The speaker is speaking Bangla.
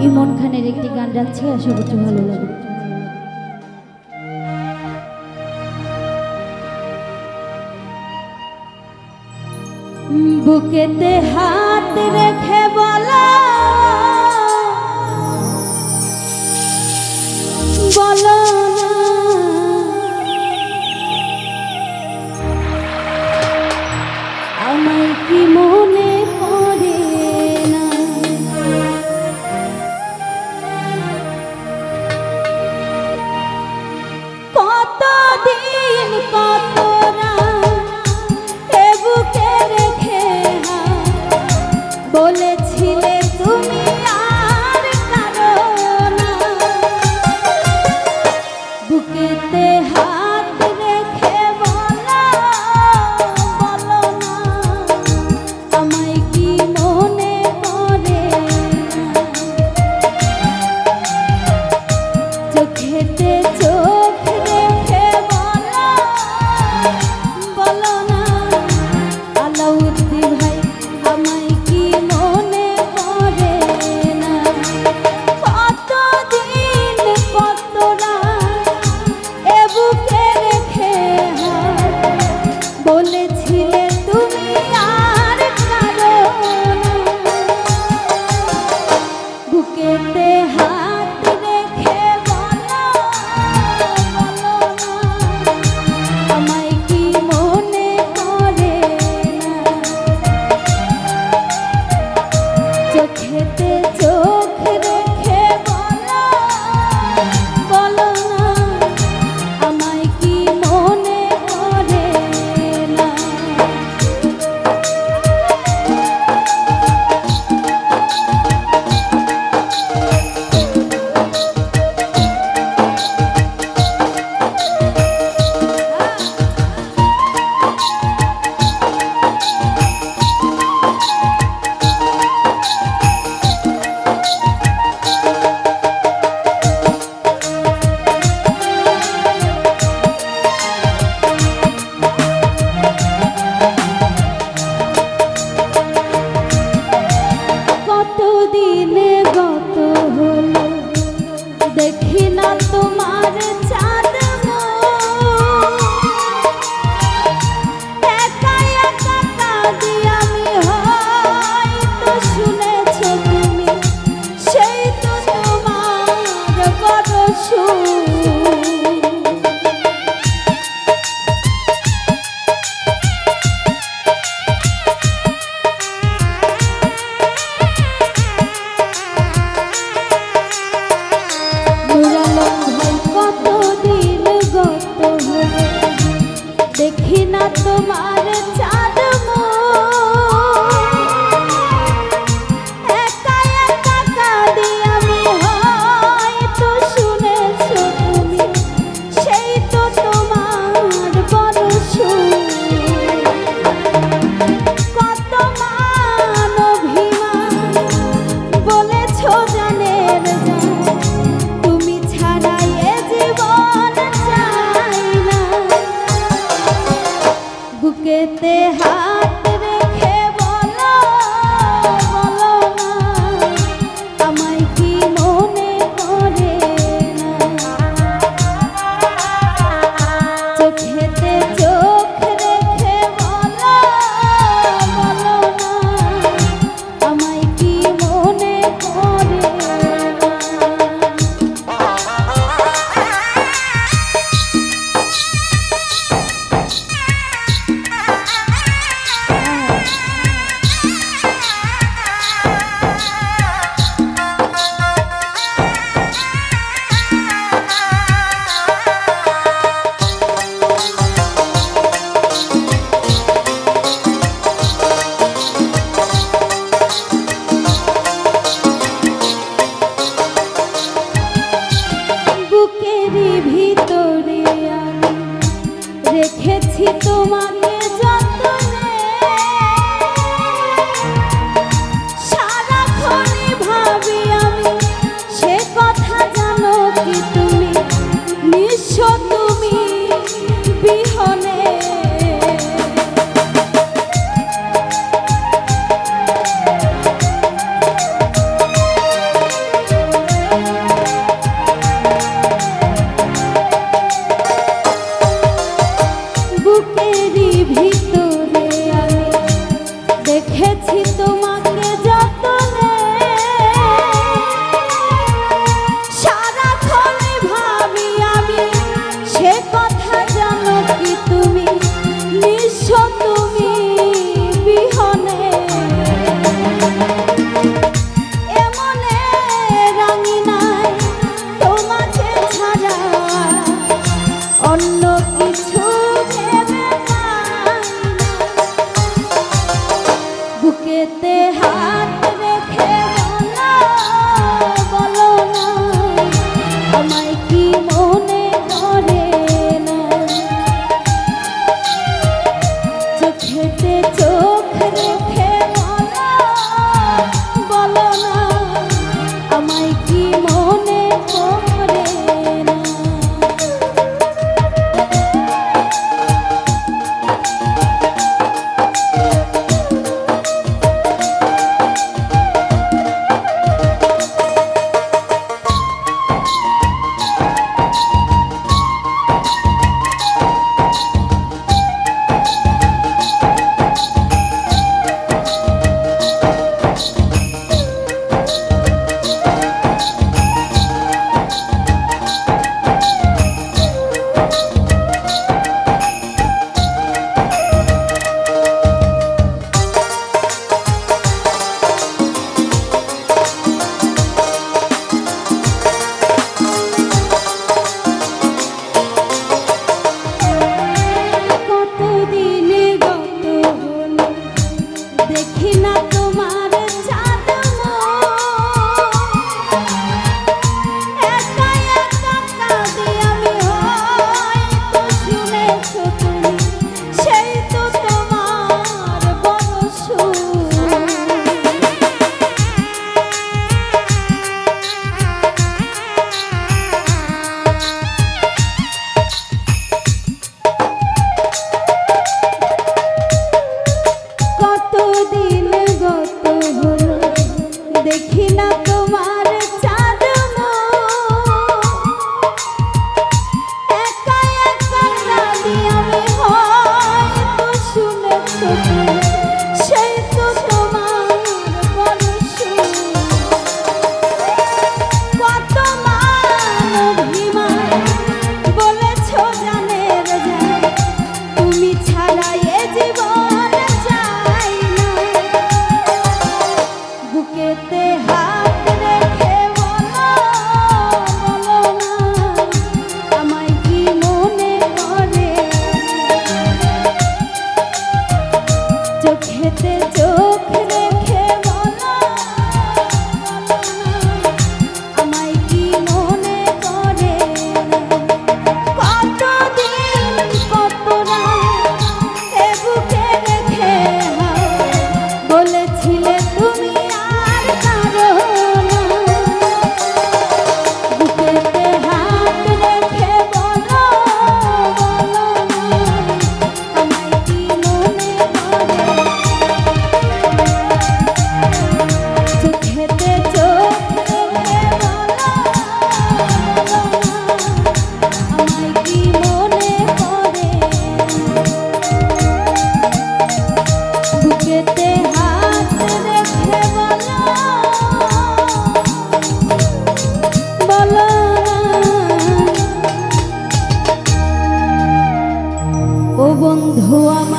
ইমন খানের একটি গান রাখছি, আশা করছি ভালো লাগবে। বুকেতে হাত রেখে বলো বলো না আমায় কি মনে পড়ে না। কতদিন কত বুকে রেখে বলেছিলে তুমি আর কারো না। বুকেতে হাত রেখে বলো বলো না আমায় কি মনে পড়ে না। চোখেতে চোখ রেখে বলো বলো না আলাউদ্দি ভাই আমায় কি মনে পড়ে না। কতদিন কত রাত এ বুকে রেখে বলেছিলে তুমি আর কারো না। বুকেতে হাত রেখে বলো বলো না আমায় কি মনে পড়ে না। চোখেতে চোখ রেখে বলো বলো না আমায় কি মনে পড়ে না। না তোমার চাঁদ একা একা কাঁদি আমি হয়তো শুনেছ সেই তো তোমার বরস কত মান অভিমান বলেছ জানের যায় তুমি ছাড়া এ জীবন চাই না বুকেতে হাত রেখে বলো বলো না আমায় কি মনে করে চোখেতে চোখ রেখে বলো বলো না আমায় কি মনে করে কতদিন কত রাত এ বুকে রেখে বলেছিলে তুমি আর কারো না বুকেতে হাত রেখে বলো বলো না আমায় কি মনে করে চোখেতে চোখ রেখে বলো বলো না আমায় কি মনে করে বুকেতে হাত রেখে বলো বলো ও বন্ধু আমার